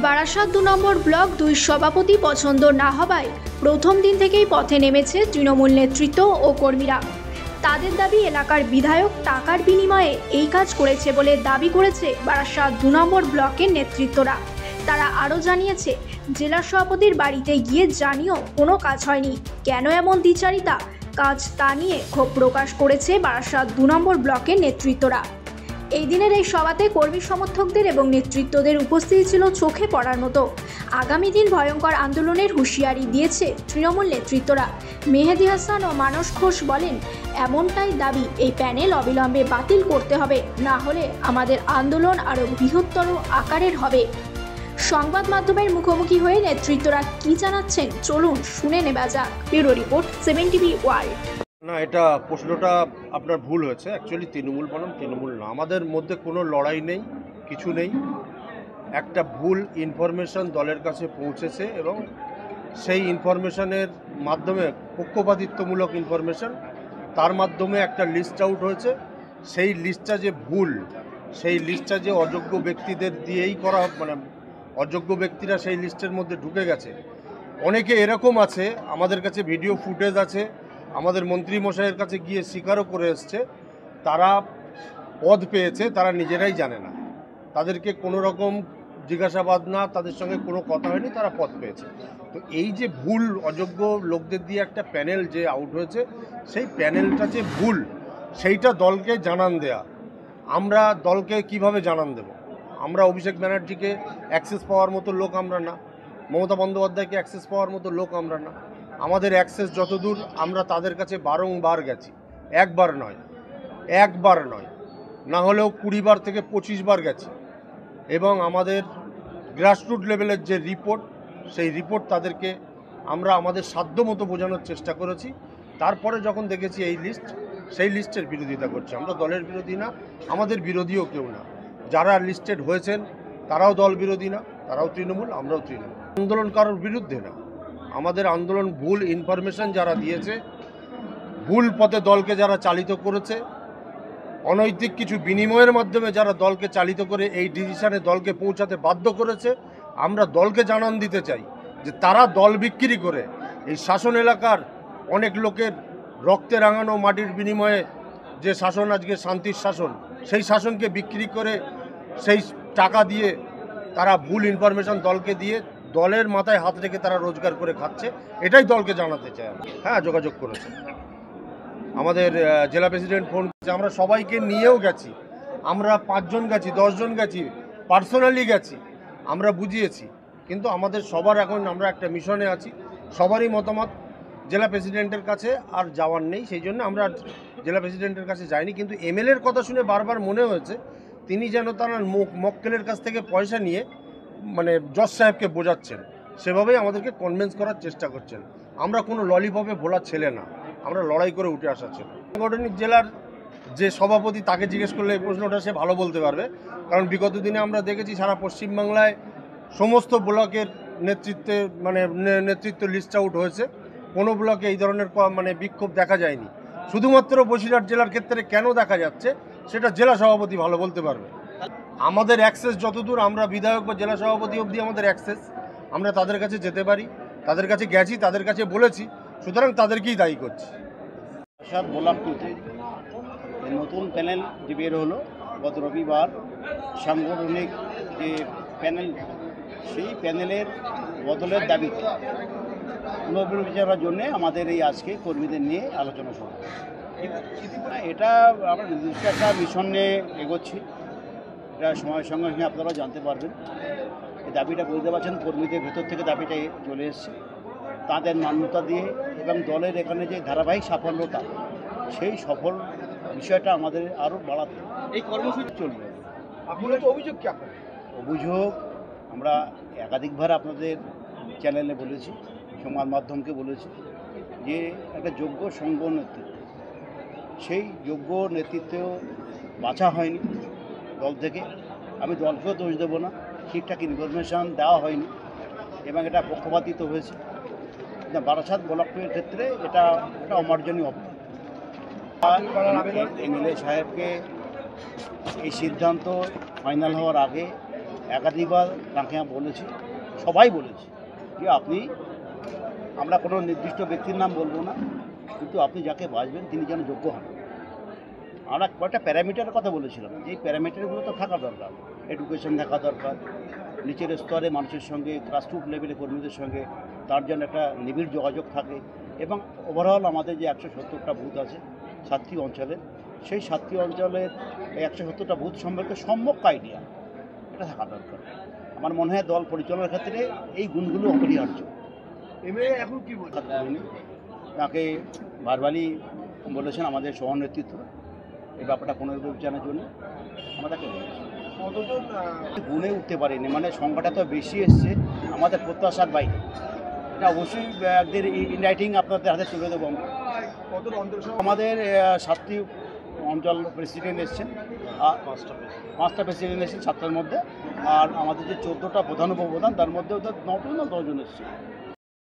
বারাসাত ২ নম্বর block ২ সভাপতি পছন্দ না হওয়ায় প্রথম দিন থেকেই পথে নেমেছে তৃণমূল নেতৃত্ব ও কর্মীরা। তাদের দাবি, এলাকার বিধায়ক টাকার বিনিময়ে এই কাজ করেছে বলে দাবি করেছে বারাসাত ২ নম্বর ব্লকের নেতৃত্বরা। তারা আরও জানিয়েছে, জেলা সভাপতির বাড়িতে গিয়ে জানিয়েও কোনো কাজ হয়নি। কেন এমন দ্বিচারিতা কাজ তা নিয়ে ক্ষোভ প্রকাশ করেছে বারাসাত ২ নম্বর ব্লকের নেতৃত্বরা। এই দিনের এই সভাতে কর্মী সমর্থকদের এবং নেতৃত্বদের উপস্থিতি ছিল চোখে পড়ার মতো। আগামী দিন ভয়ঙ্কর আন্দোলনের হুঁশিয়ারি দিয়েছে তৃণমূল নেতৃত্বরা। মেহেদি হাসান ও মানস ঘোষ বলেন, এমনটাই দাবি, এই প্যানেল অবিলম্বে বাতিল করতে হবে, না হলে আমাদের আন্দোলন আরও বৃহত্তর আকারের হবে। সংবাদ মাধ্যমের মুখোমুখি হয়ে নেতৃত্বরা কি জানাচ্ছেন চলুন শুনে নেওয়া যাক। Bureau report 7 TV world. না, এটা প্রশ্নটা আপনার ভুল হয়েছে। অ্যাকচুয়ালি তৃণমূল বনাম তৃণমূল না, আমাদের মধ্যে কোনো লড়াই নেই, কিছু নেই। একটা ভুল ইনফরমেশন দলের কাছে পৌঁছেছে এবং সেই ইনফরমেশনের মাধ্যমে, পক্ষপাতিত্বমূলক ইনফরমেশন, তার মাধ্যমে একটা লিস্ট আউট হয়েছে। সেই লিস্টটা যে ভুল, সেই লিস্টটা যে অযোগ্য ব্যক্তিদের দিয়েই করা, মানে অযোগ্য ব্যক্তিরা সেই লিস্টের মধ্যে ঢুকে গেছে। অনেকে এরকম আছে, আমাদের কাছে ভিডিও ফুটেজ আছে, আমাদের মন্ত্রী মশাইয়ের কাছে গিয়ে স্বীকারও করে এসছে, তারা পদ পেয়েছে, তারা নিজেরাই জানে না, তাদেরকে কোনো রকম জিজ্ঞাসাবাদ না, তাদের সঙ্গে কোনো কথা হয়নি, তারা পদ পেয়েছে। তো এই যে ভুল অযোগ্য লোকদের দিয়ে একটা প্যানেল যে আউট হয়েছে, সেই প্যানেলটা যে ভুল, সেইটা দলকে জানান দেয়া। আমরা দলকে কিভাবে জানান দেব? আমরা অভিষেক ব্যানার্জিকে অ্যাক্সেস পাওয়ার মতো লোক আমরা না, মমতা বন্দ্যোপাধ্যায়কে অ্যাক্সেস পাওয়ার মতো লোক আমরা না। আমাদের অ্যাক্সেস যতদূর, আমরা তাদের কাছে বারংবার গেছি, একবার নয়, না হলেও 20 বার থেকে 25 বার গেছি। এবং আমাদের গ্রাসরুট লেভেলের যে রিপোর্ট, সেই রিপোর্ট তাদেরকে আমরা আমাদের সাধ্য মতো বোঝানোর চেষ্টা করেছি। তারপরে যখন দেখেছি এই লিস্ট, সেই লিস্টের বিরোধিতা করছে। আমরা দলের বিরোধী না, আমাদের বিরোধীও কেউ না। যারা লিস্টেড হয়েছেন তারাও দল বিরোধী না, তারাও তৃণমূল, আমরাও তৃণমূল। আন্দোলন কারোর বিরুদ্ধে না, আমাদের আন্দোলন ভুল ইনফরমেশন যারা দিয়েছে, ভুল পথে দলকে যারা চালিত করেছে, অনৈতিক কিছু বিনিময়ের মাধ্যমে যারা দলকে চালিত করে এই ডিসিশনে দলকে পৌঁছাতে বাধ্য করেছে, আমরা দলকে জানান দিতে চাই যে তারা দল বিক্রি করে এই শাসন এলাকার অনেক লোকের রক্তে রাঙানো মাটির বিনিময়ে যে শাসন, আজকে শান্তির শাসন, সেই শাসনকে বিক্রি করে সেই টাকা দিয়ে তারা ভুল ইনফরমেশন দলকে দিয়ে দলের মাথায় হাত রেখে তারা রোজগার করে খাচ্ছে। এটাই দলকে জানাতে চাই। হ্যাঁ, যোগাযোগ করেছে আমাদের জেলা প্রেসিডেন্ট, ফোন করেছে, আমরা সবাইকে নিয়েও গেছি, আমরা 5 জন গেছি, 10 জন গেছি, পার্সোনালি গেছি, আমরা বুঝিয়েছি। কিন্তু আমাদের সবার এখন, আমরা একটা মিশনে আছি, সবারই মতামত জেলা প্রেসিডেন্টের কাছে আর যাওয়ার নেই, সেই জন্য আমরা জেলা প্রেসিডেন্টের কাছে যাইনি। কিন্তু এমএলএর কথা শুনে বারবার মনে হয়েছে তিনি যেন তার মক্কেলের কাছ থেকে পয়সা নিয়ে মানে জজ সাহেবকে বোঝাচ্ছেন, সেভাবেই আমাদেরকে কনভিন্স করার চেষ্টা করছেন। আমরা কোনো ললিপপে ভোলা ছেলে না, আমরা লড়াই করে উঠে আসা ছেলে। সাংগঠনিক জেলার যে সভাপতি, তাকে জিজ্ঞেস করলে এই প্রশ্নটা সে ভালো বলতে পারবে, কারণ বিগত দিনে আমরা দেখেছি সারা পশ্চিমবাংলায় সমস্ত ব্লকের নেতৃত্বে, মানে নেতৃত্ব লিস্ট আউট হয়েছে, কোনো ব্লকে এই ধরনের মানে বিক্ষোভ দেখা যায়নি। শুধুমাত্র বসিরহাট জেলার ক্ষেত্রে কেন দেখা যাচ্ছে সেটা জেলা সভাপতি ভালো বলতে পারবে। আমাদের অ্যাক্সেস যতদূর, আমরা বিধায়ক বা জেলা সভাপতি অবধি আমাদের অ্যাক্সেস, আমরা তাদের কাছে যেতে পারি, তাদের কাছে গেছি, তাদের কাছে বলেছি, সুতরাং তাদেরকেই দায়ী করছি। বারাসাত ব্লক 2-তে নতুন প্যানেল যে বের হলো গত রবিবার, সাংগঠনিক যে প্যানেল, সেই প্যানেলের বদলের দাবিতে পুনর্বিবেচনার জন্যে আমাদের এই আজকে কর্মীদের নিয়ে আলোচনা সভা। এটা আমরা নির্দিষ্ট একটা মিশন নিয়ে এগোচ্ছি, এটা সময়ের সঙ্গে সঙ্গে আপনারা জানতে পারবেন। এই দাবিটা বুঝতে পারছেন, কর্মীদের ভেতর থেকে দাবিটা চলে এসছে, তাদের মান্যতা দিয়ে এবং দলের এখানে যে ধারাবাহিক সাফল্যতা, সেই সফল বিষয়টা আমাদের আরও বাড়াতে এই কর্মসূচি চলবে। আপনাদের অভিযোগ কি? অভিযোগ আমরা একাধিকবার আপনাদের চ্যানেলে বলেছি, সংবাদ মাধ্যমকে বলেছি যে একটা যোগ্য সংঘ নেতৃত্ব, সেই যোগ্য নেতৃত্ব বাছা হয়নি দল থেকে। আমি দলকেও দোষ দেবো না, ঠিকঠাক ইনফরমেশান দেওয়া হয়নি এবং এটা পক্ষপাতিত হয়েছে। বারাসাত ব্লকের ক্ষেত্রে এটা একটা অমার্জনীয় অপরাধ। এমএলএ সাহেবকে এই সিদ্ধান্ত ফাইনাল হওয়ার আগে একাধিকবার তাকে বলেছি, সবাই বলেছি যে আপনি, আমরা কোনো নির্দিষ্ট ব্যক্তির নাম বলবো না, কিন্তু আপনি যাকে বাঁচবেন তিনি যেন যোগ্য হন। আমরা কয়েকটা প্যারামিটারের কথা বলেছিলাম, এই প্যারামিটারগুলো তো থাকা দরকার। এডুকেশন থাকা দরকার, নিচের স্তরে মানুষের সঙ্গে, গ্রাসরুট লেভেলে কর্মীদের সঙ্গে তার জন্য একটা নিবিড় যোগাযোগ থাকে, এবং ওভারঅল আমাদের যে 170টা বুথ আছে 7টি অঞ্চলে, সেই 7টি অঞ্চলের 170টা বুথ সম্পর্কে সম্যক আইডিয়া এটা থাকা দরকার। আমার মনে হয় দল পরিচালনার ক্ষেত্রে এই গুণগুলো অপরিহার্য। এখন কি বলছেন? তাকে বারবারই বলেছেন আমাদের সহ নেতৃত্ব এই ব্যাপারটা পুনর্বিবেচনার জন্য, আমরা তাকে বলেছি। কতজন গুণে উঠতে পারিনি, মানে সংখ্যাটা তো বেশি এসছে আমাদের প্রত্যাশার বাইরে। এটা অবশ্যই একদের ইনরাইটিং আপনাদের হাতে তুলে দেবো। কত অন্তর আমাদের 7টি অঞ্চল প্রেসিডেন্ট এসছেন, আর 5টা প্রেসিডেন্ট এসেছেন 7টার মধ্যে, আর আমাদের যে 14টা প্রধান উপপ্রধান তার মধ্যে ওদের 9জন না 10জন এসছে।